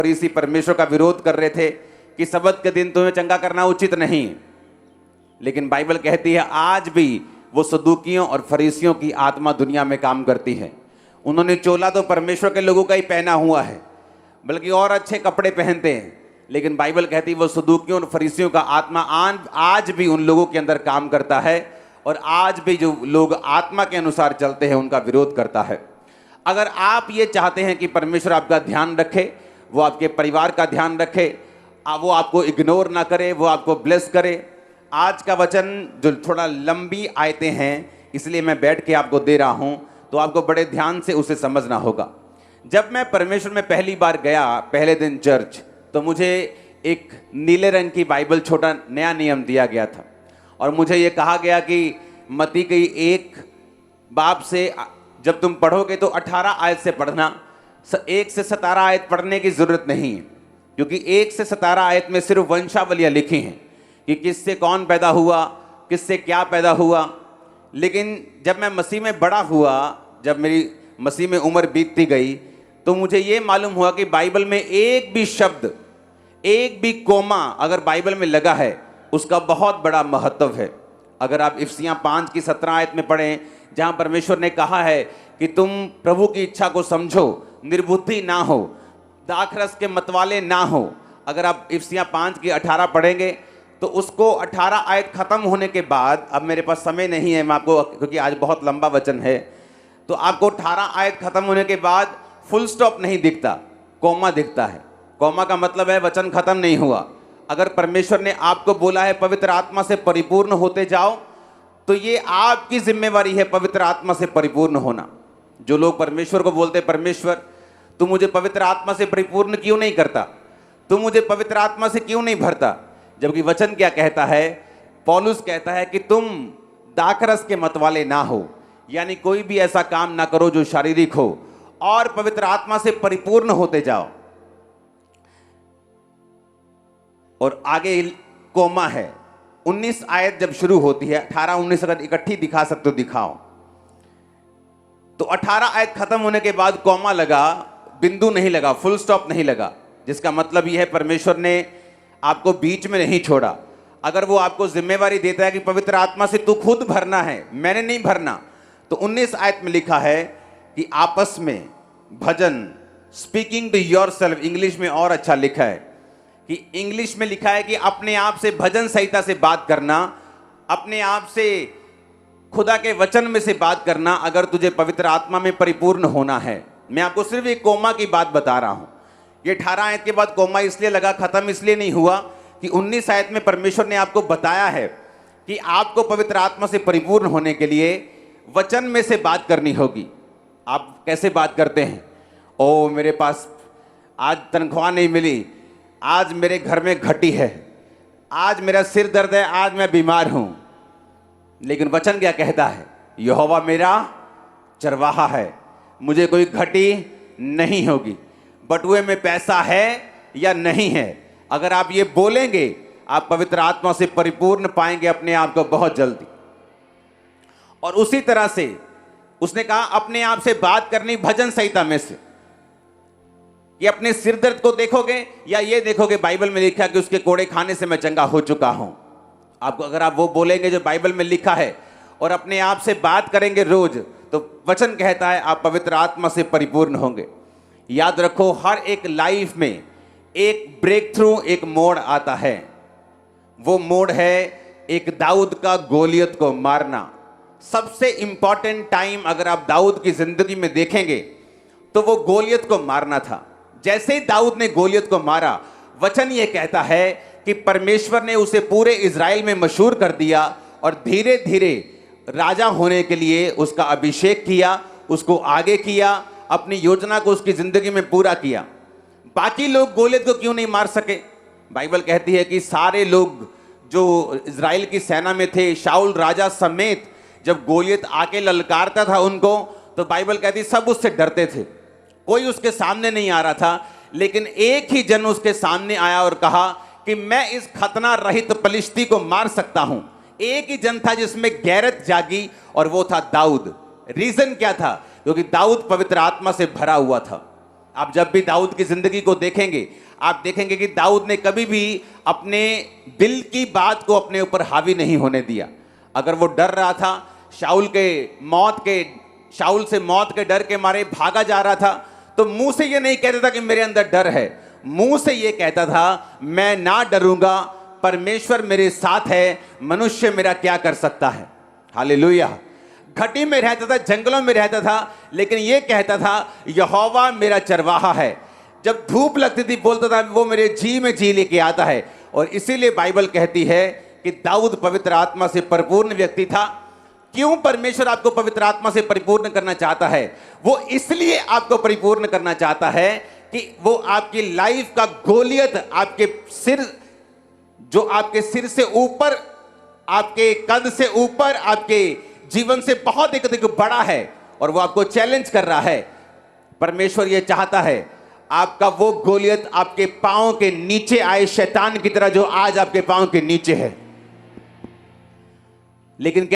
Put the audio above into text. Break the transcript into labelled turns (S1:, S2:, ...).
S1: फरीसी परमेश्वर का विरोध कर रहे थे कि सबत के दिन तुम्हें चंगा करना उचित नहीं। लेकिन बाइबल कहती है आज भी वो सदूकियों और फरीसियों की आत्मा दुनिया में काम करती है। उन्होंने चोला तो परमेश्वर के लोगों का ही पहना हुआ है, बल्कि और अच्छे कपड़े पहनते हैं, लेकिन बाइबल कहती है वो सदूकियों और फरीसियों का आत्मा आज भी उन लोगों के अंदर काम करता है, और आज भी जो लोग आत्मा के अनुसार चलते हैं उनका विरोध करता है। अगर आप ये चाहते हैं कि परमेश्वर आपका ध्यान रखे, वो आपके परिवार का ध्यान रखे, वो आपको इग्नोर ना करे, वो आपको ब्लेस करे। आज का वचन जो थोड़ा लंबी आयतें हैं, इसलिए मैं बैठ के आपको दे रहा हूं, तो आपको बड़े ध्यान से उसे समझना होगा। जब मैं परमेश्वर में पहली बार गया पहले दिन चर्च, तो मुझे एक नीले रंग की बाइबल छोटा नया नियम दिया गया था, और मुझे ये कहा गया कि मत्ती की 1 बाब से जब तुम पढ़ोगे तो 18 आयत से पढ़ना, 1 से 17 आयत पढ़ने की जरूरत नहीं है, क्योंकि 1 से 17 आयत में सिर्फ वंशावलियां लिखी हैं कि किससे कौन पैदा हुआ, किससे क्या पैदा हुआ। लेकिन जब मैं मसीह में बड़ा हुआ, जब मेरी मसीह में उम्र बीतती गई, तो मुझे ये मालूम हुआ कि बाइबल में एक भी शब्द, एक भी कोमा अगर बाइबल में लगा है, उसका बहुत बड़ा महत्व है। अगर आप इफिसियां 5 की 17 आयत में पढ़ें, जहां परमेश्वर ने कहा है कि तुम प्रभु की इच्छा को समझो, निर्बुद्धि ना हो, दाखरस के मतवाले ना हो। अगर आप इफिसियां 5 की 18 पढ़ेंगे तो उसको 18 आयत खत्म होने के बाद, अब मेरे पास समय नहीं है मैं आपको, क्योंकि आज बहुत लंबा वचन है, तो आपको 18 आयत खत्म होने के बाद फुल स्टॉप नहीं दिखता, कोमा दिखता है। कोमा का मतलब है वचन खत्म नहीं हुआ। अगर परमेश्वर ने आपको बोला है पवित्र आत्मा से परिपूर्ण होते जाओ, तो ये आपकी जिम्मेवारी है पवित्र आत्मा से परिपूर्ण होना। जो लोग परमेश्वर को बोलते परमेश्वर तू मुझे पवित्र आत्मा से परिपूर्ण क्यों नहीं करता, तू मुझे पवित्र आत्मा से क्यों नहीं भरता, जबकि वचन क्या कहता है, पौलुस कहता है कि तुम दाखरस के मतवाले ना हो, यानी कोई भी ऐसा काम ना करो जो शारीरिक हो, और पवित्र आत्मा से परिपूर्ण होते जाओ। और आगे कोमा है, 19 आयत जब शुरू होती है, 18 19 अगर इकट्ठी दिखा सकते हो दिखाओ, तो 18 आयत खत्म होने के बाद कोमा लगा, बिंदु नहीं लगा, फुल स्टॉप नहीं लगा, जिसका मतलब यह है परमेश्वर ने आपको बीच में नहीं छोड़ा। अगर वो आपको जिम्मेवारी देता है कि पवित्र आत्मा से तू खुद भरना है, मैंने नहीं भरना, तो 19 आयत में लिखा है कि आपस में भजन, स्पीकिंग टू योरसेल्फ, इंग्लिश में और अच्छा लिखा है कि इंग्लिश में लिखा है कि अपने आप से भजन संहिता से बात करना, अपने आप से खुदा के वचन में से बात करना, अगर तुझे पवित्र आत्मा में परिपूर्ण होना है। मैं आपको सिर्फ एक कोमा की बात बता रहा हूं। ये 18 आयत के बाद कोमा इसलिए लगा, खत्म इसलिए नहीं हुआ कि 19 आयत में परमेश्वर ने आपको बताया है कि आपको पवित्र आत्मा से परिपूर्ण होने के लिए वचन में से बात करनी होगी। आप कैसे बात करते हैं, ओ मेरे पास आज तनख्वाह नहीं मिली, आज मेरे घर में घटी है, आज मेरा सिर दर्द है, आज मैं बीमार हूं। लेकिन वचन क्या कहता है, यहोवा मेरा चरवाहा है, मुझे कोई घटी नहीं होगी। बटुए में पैसा है या नहीं है, अगर आप ये बोलेंगे, आप पवित्र आत्मा से परिपूर्ण पाएंगे अपने आप को बहुत जल्दी। और उसी तरह से उसने कहा अपने आप से बात करनी भजन संहिता में से। ये अपने सिर दर्द को देखोगे या ये देखोगे बाइबल में लिखा कि उसके कोड़े खाने से मैं चंगा हो चुका हूं। आपको अगर आप वो बोलेंगे जो बाइबल में लिखा है और अपने आप से बात करेंगे रोज, तो वचन कहता है आप पवित्र आत्मा से परिपूर्ण होंगे। याद रखो, हर एक लाइफ में एक ब्रेक थ्रू, एक मोड़ आता है। वो मोड़ है एक दाऊद का गोलियत को मारना। सबसे इंपॉर्टेंट टाइम अगर आप दाऊद की जिंदगी में देखेंगे तो वो गोलियत को मारना था। जैसे ही दाऊद ने गोलियत को मारा, वचन ये कहता है कि परमेश्वर ने उसे पूरे इज़राइल में मशहूर कर दिया और धीरे धीरे राजा होने के लिए उसका अभिषेक किया, उसको आगे किया, अपनी योजना को उसकी जिंदगी में पूरा किया। बाकी लोग गोलियत को क्यों नहीं मार सके? बाइबल कहती है कि सारे लोग जो इज़राइल की सेना में थे, शाऊल राजा समेत, जब गोलियत आके ललकारता था उनको, तो बाइबल कहती सब उससे डरते थे। कोई उसके सामने नहीं आ रहा था, लेकिन एक ही जन उसके सामने आया और कहा कि मैं इस खतना रहित पलिश्ती को मार सकता हूं। एक ही जन था जिसमें गैरत जागी, और वो था दाऊद। रीजन क्या था? क्योंकि दाऊद पवित्र आत्मा से भरा हुआ था। आप जब भी दाऊद की जिंदगी को देखेंगे, आप देखेंगे कि दाऊद ने कभी भी अपने दिल की बात को अपने ऊपर हावी नहीं होने दिया। अगर वो डर रहा था, शाऊल से मौत के डर के मारे भागा जा रहा था, तो मुंह से ये नहीं कहता था कि मेरे अंदर डर है, मुंह से ये कहता था मैं ना डरूंगा, परमेश्वर मेरे साथ है, मनुष्य मेरा क्या कर सकता है। हालेलुया। घटी में रहता था, जंगलों में रहता था, लेकिन ये कहता था यहोवा मेरा चरवाहा है। जब धूप लगती थी बोलता था वो मेरे जी में जी लेके आता है। और इसीलिए बाइबल कहती है कि दाऊद पवित्र आत्मा से परिपूर्ण व्यक्ति था। क्यों परमेश्वर आपको पवित्र आत्मा से परिपूर्ण करना चाहता है? वो इसलिए आपको परिपूर्ण करना चाहता है कि वो आपकी लाइफ का गोलियत, आपके सिर से ऊपर, आपके कद से ऊपर, आपके जीवन से बहुत एक बड़ा है और वो आपको चैलेंज कर रहा है। परमेश्वर ये चाहता है आपका वो गोलियत आपके पांव के नीचे आए, शैतान की तरह जो आज आपके पांव के नीचे है। लेकिन